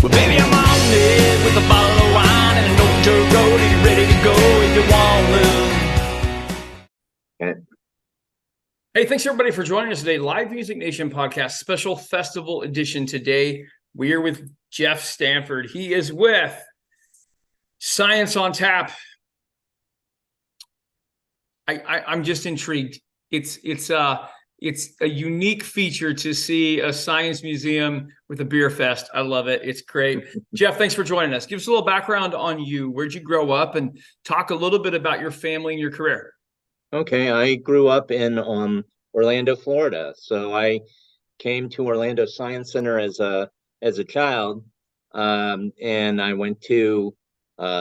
Well, baby, I'm on it with a bottle of wine and an old dirt road, and you're ready to go if you want to. Okay. Hey, thanks everybody for joining us today. Live Music Nation podcast, special festival edition today. We are with Jeff Stanford. He is with Science on Tap. I'm just intrigued. It's a unique feature to see a science museum with a beer fest. I love it. It's great. Jeff, thanks for joining us. Give us a little background on you. Where'd you grow up? And talk a little bit about your family and your career. Okay, I grew up in Orlando, Florida. So I came to Orlando Science Center as a child, and I went to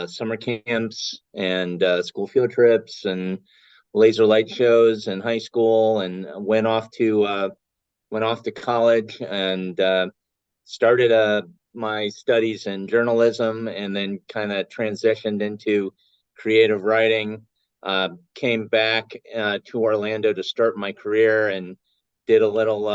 summer camps and school field trips and laser light shows in high school, and went off to college and started my studies in journalism, and then kind of transitioned into creative writing. Came back to Orlando to start my career, and did a little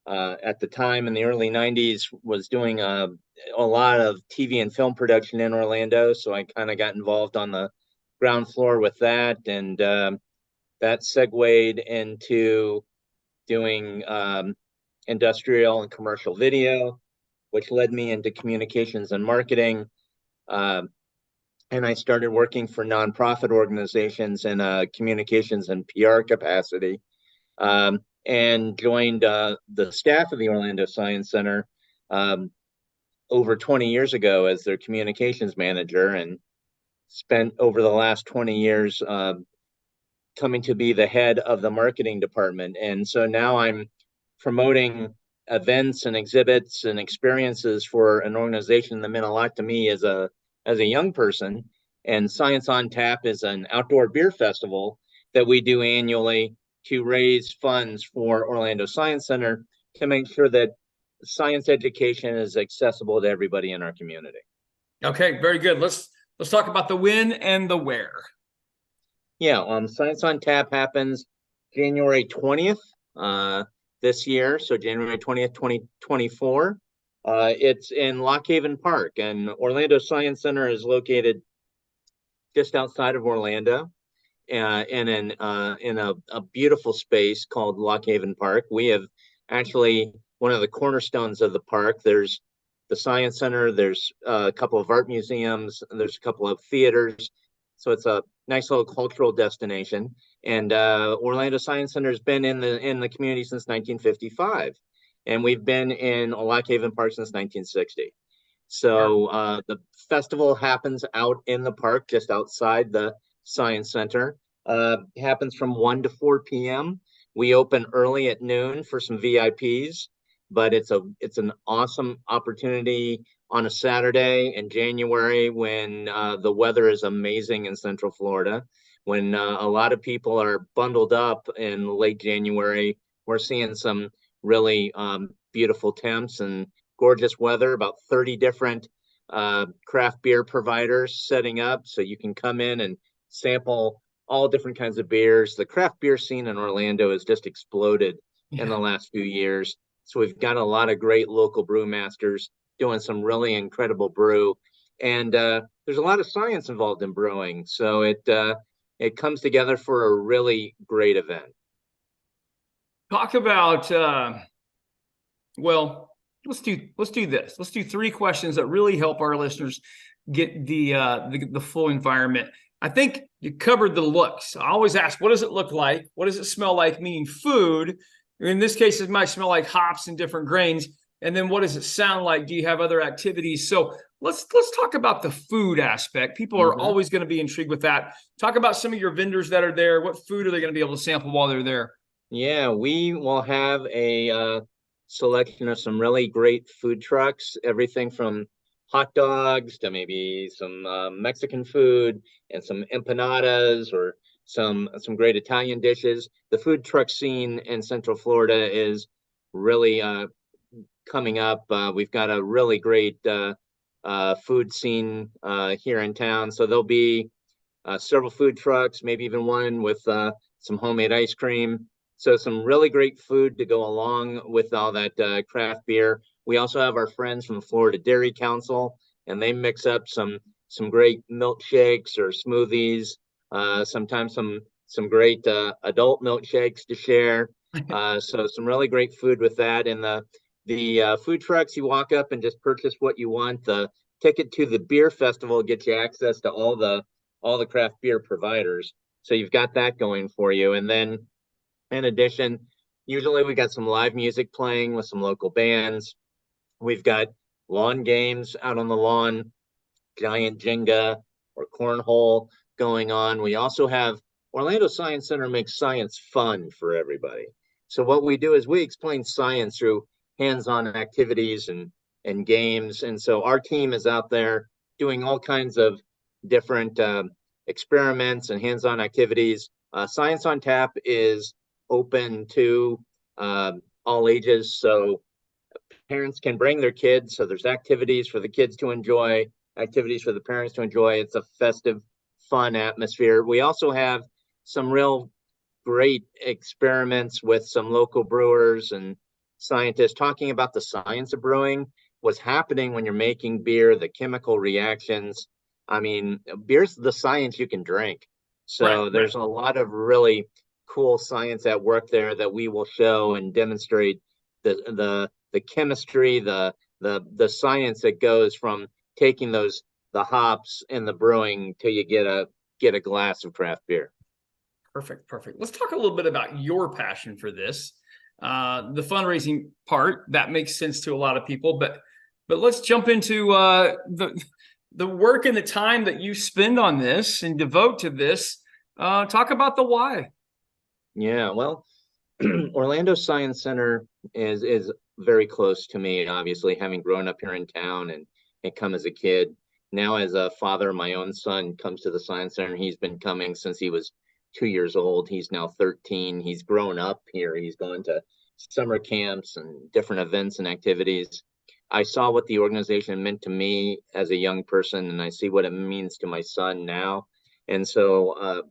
at the time in the early 90s, was doing a lot of TV and film production in Orlando. So I kind of got involved on the ground floor with that, and that segued into doing industrial and commercial video, which led me into communications and marketing. And I started working for nonprofit organizations in a communications and PR capacity, and joined the staff of the Orlando Science Center over 20 years ago as their communications manager, and spent over the last 20 years coming to be the head of the marketing department. And so now I'm promoting events and exhibits and experiences for an organization that meant a lot to me as a young person. And Science on Tap is an outdoor beer festival that we do annually to raise funds for Orlando Science Center to make sure that science education is accessible to everybody in our community. Okay, very good. Let's talk about the when and the where. Yeah, Science on Tap happens January 20th this year, so January 20th, 2024. It's in Lock Haven Park, and Orlando Science Center is located just outside of Orlando, in a beautiful space called Lock Haven Park. We have actually one of the cornerstones of the park. There's the Science Center, there's a couple of art museums, and there's a couple of theaters. So it's a nice little cultural destination. And Orlando Science Center has been in the community since 1955. And we've been in Lock Haven Park since 1960. So the festival happens out in the park, just outside the Science Center. Happens from 1 to 4 p.m. We open early at noon for some VIPs, but it's an awesome opportunity on a Saturday in January when the weather is amazing in Central Florida. When a lot of people are bundled up in late January, we're seeing some really beautiful temps and gorgeous weather. About 30 different craft beer providers setting up, so you can come in and sample all different kinds of beers. The craft beer scene in Orlando has just exploded in the last few years. So we've got a lot of great local brewmasters doing some really incredible brew, and there's a lot of science involved in brewing. So it comes together for a really great event. Talk about well, let's do this. Let's do 3 questions that really help our listeners get the full environment. I think you covered the looks. I always ask, what does it look like? What does it smell like? Meaning food. In this case, it might smell like hops and different grains. And then what does it sound like? Do you have other activities? So let's talk about the food aspect. People are always going to be intrigued with that. Talk about some of your vendors that are there. What food are they going to be able to sample while they're there? Yeah, we will have a selection of some really great food trucks, everything from hot dogs to maybe some Mexican food and some empanadas or some great Italian dishes. The food truck scene in Central Florida is really coming up. We've got a really great food scene here in town. So there'll be several food trucks, maybe even one with some homemade ice cream. So some really great food to go along with all that craft beer. We also have our friends from the Florida Dairy Council, and they mix up some great milkshakes or smoothies, sometimes some great adult milkshakes to share. So some really great food with that. And the food trucks, you walk up and just purchase what you want. The ticket to the beer festival gets you access to all the craft beer providers. So you've got that going for you. And then in addition, usually we got some live music playing with some local bands. We've got lawn games out on the lawn, giant Jenga or cornhole going on. We also have Orlando Science Center makes science fun for everybody. So what we do is we explain science through hands-on activities and games. And so our team is out there doing all kinds of different experiments and hands-on activities. Science on Tap is open to all ages. So parents can bring their kids. So there's activities for the kids to enjoy, activities for the parents to enjoy. It's a festive, fun atmosphere. We also have some real great experiments with some local brewers and scientists talking about the science of brewing, what's happening when you're making beer, the chemical reactions. I mean, beer's the science you can drink. So there's a lot of really cool science at work there that we will show and demonstrate the chemistry, the science that goes from taking the hops and the brewing till you get a glass of craft beer. Perfect. Let's talk a little bit about your passion for this. The fundraising part, that makes sense to a lot of people, but let's jump into the work and the time that you spend on this and devote to this. Talk about the why. Yeah, well, Orlando Science Center is very close to me, obviously, having grown up here in town and come as a kid. Now, as a father, my own son comes to the Science Center. He's been coming since he was 2 years old. He's now 13. He's grown up here. He's gone to summer camps and different events and activities. I saw what the organization meant to me as a young person, and I see what it means to my son now. And so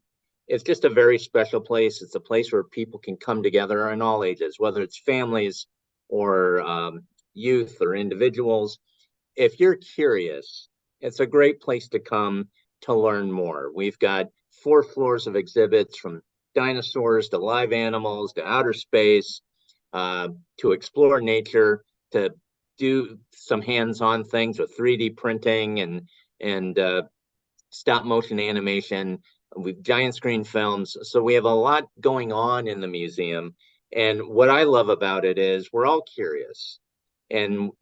it's just a very special place. It's a place where people can come together in all ages, whether it's families or youth or individuals. If you're curious, it's a great place to come to learn more. We've got 4 floors of exhibits, from dinosaurs to live animals to outer space, to explore nature, to do some hands-on things with 3D printing and stop motion animation. We've giant screen films. So we have a lot going on in the museum. And what I love about it is we're all curious, and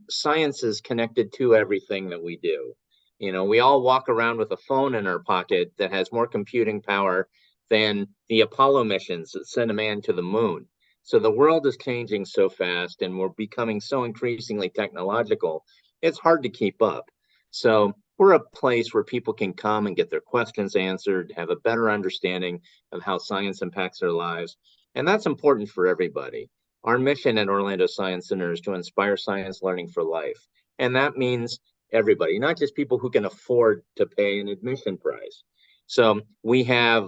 science is connected to everything that we do. You know, we all walk around with a phone in our pocket that has more computing power than the Apollo missions that sent a man to the moon. So the world is changing so fast, and we're becoming so increasingly technological, it's hard to keep up. So we're a place where people can come and get their questions answered, have a better understanding of how science impacts their lives. And that's important for everybody. Our mission at Orlando Science Center is to inspire science learning for life. And that means everybody, not just people who can afford to pay an admission price. So we have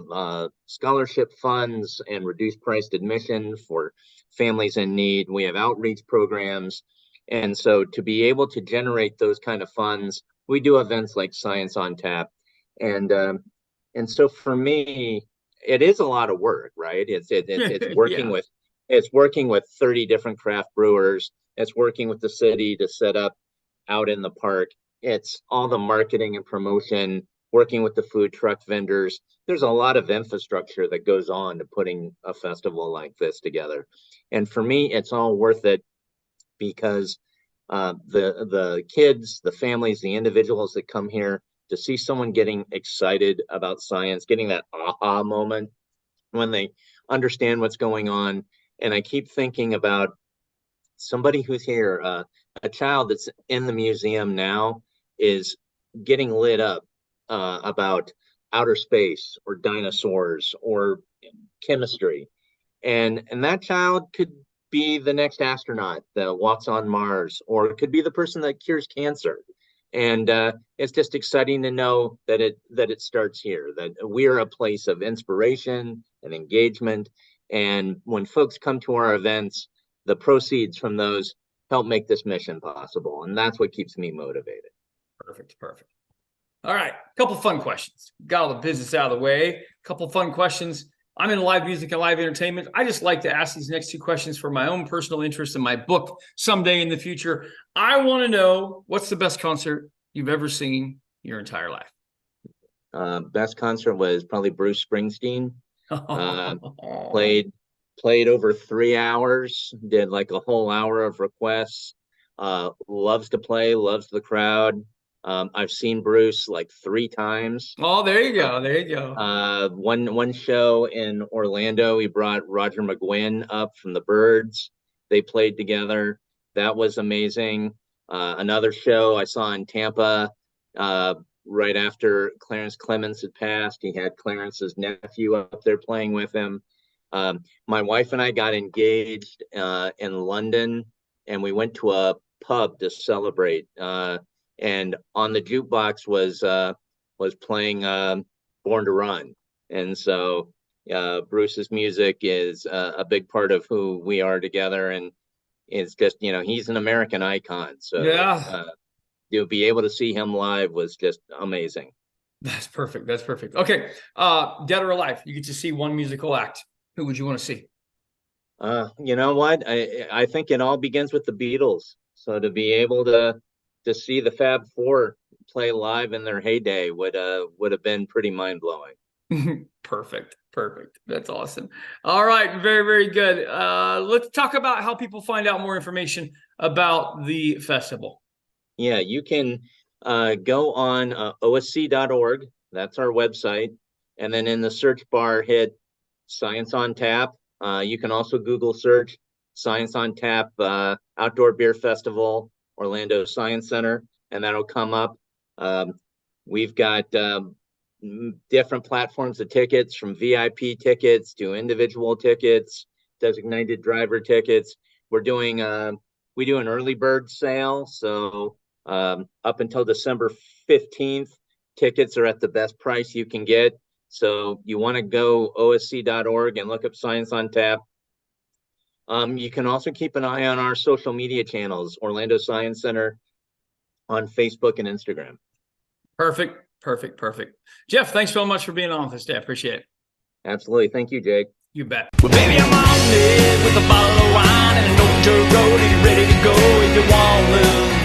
scholarship funds and reduced priced admission for families in need. We have outreach programs. And so to be able to generate those kind of funds, we do events like Science on Tap. And so for me, it is a lot of work, right? It's working with it's working with 30 different craft brewers. It's working with the city to set up out in the park. It's all the marketing and promotion, working with the food truck vendors. There's a lot of infrastructure that goes on to putting a festival like this together. And for me, it's all worth it because the kids, the families, the individuals that come here to see someone getting excited about science, getting that aha moment when they understand what's going on. And I keep thinking about somebody who's here, a child that's in the museum now is getting lit up about outer space or dinosaurs or chemistry. And that child could be the next astronaut that walks on Mars, or it could be the person that cures cancer. And it's just exciting to know that it starts here, that we're a place of inspiration and engagement. And when folks come to our events, the proceeds from those help make this mission possible. And that's what keeps me motivated. Perfect. All right, a couple fun questions. Got all the business out of the way. A couple fun questions. I'm in live music and live entertainment. I just like to ask these next two questions for my own personal interest in my book someday in the future. I want to know, what's the best concert you've ever seen your entire life? Best concert was probably Bruce Springsteen. Played over 3 hours, did like a whole hour of requests. Loves to play, loves the crowd. I've seen Bruce like 3 times. Oh, there you go. One show in Orlando, he brought Roger McGuinn up from the Byrds. They played together. That was amazing. Another show I saw in Tampa, right after Clarence Clemens had passed. He had Clarence's nephew up there playing with him. My wife and I got engaged in London, and we went to a pub to celebrate. And on the jukebox was playing Born to Run. And so Bruce's music is a big part of who we are together. And it's just, he's an American icon. So Yeah. to be able to see him live was just amazing. That's perfect. Okay. Dead or alive, you get to see one musical act. Who would you want to see? You know what? I think it all begins with the Beatles. So to be able to see the Fab Four play live in their heyday would have been pretty mind-blowing. Perfect. That's awesome. All right, very, very good. Let's talk about how people find out more information about the festival. Yeah, you can go on osc.org. That's our website. And then in the search bar, hit Science on Tap. You can also Google search Science on Tap Outdoor Beer Festival, Orlando Science Center, and that'll come up. We've got different platforms of tickets, from VIP tickets to individual tickets, designated driver tickets. We do an early bird sale. So up until December 15th, tickets are at the best price you can get. So you want to go osc.org and look up Science on Tap. You can also keep an eye on our social media channels, Orlando Science Center, on Facebook and Instagram. Perfect. Jeff, thanks so much for being on with us today. I appreciate it. Absolutely. Thank you, Jake. You bet. Well, baby, I'm on it with a bottle of wine and an old dirt road. Are you ready to go if you want to?